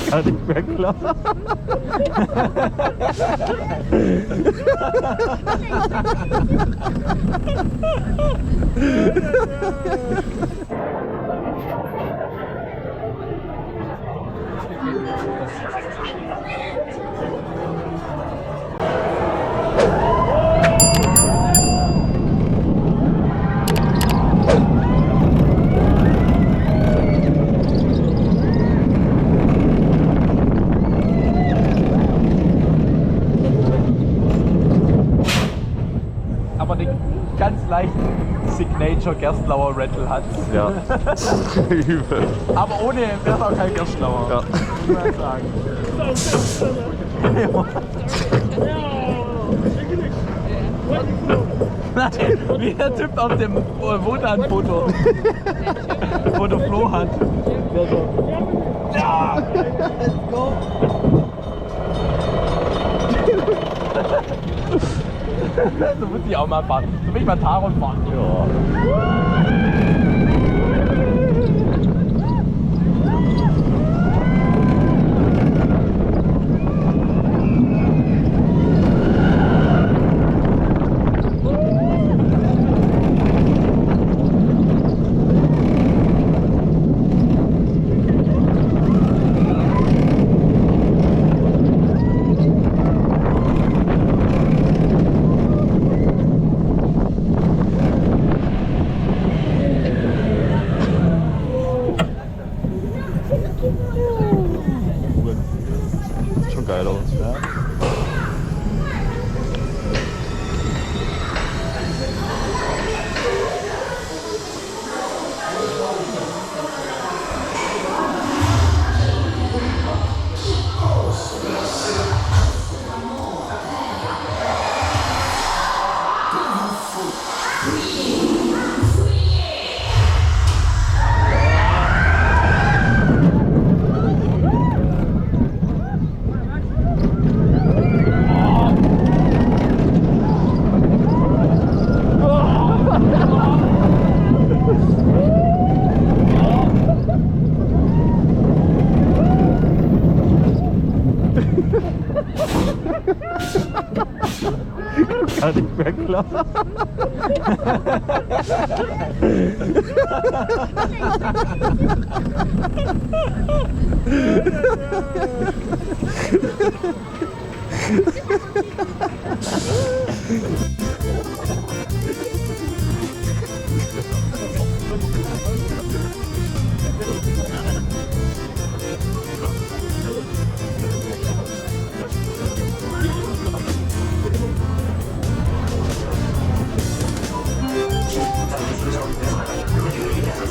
Gar nicht mehr klar. Signature Gerstlauer Rental hat. Ja. Übel. Aber ohne wäre auch kein Gerstlauer. Ja. Muss man sagen. Nein, wie der Typ auf dem Wohnland-Foto. Foto Flo hat. Der so. Ja! Let's go! So muss ich auch mal fahren. So will ich mal Taron fahren. Ja. Gar nicht mehr klar.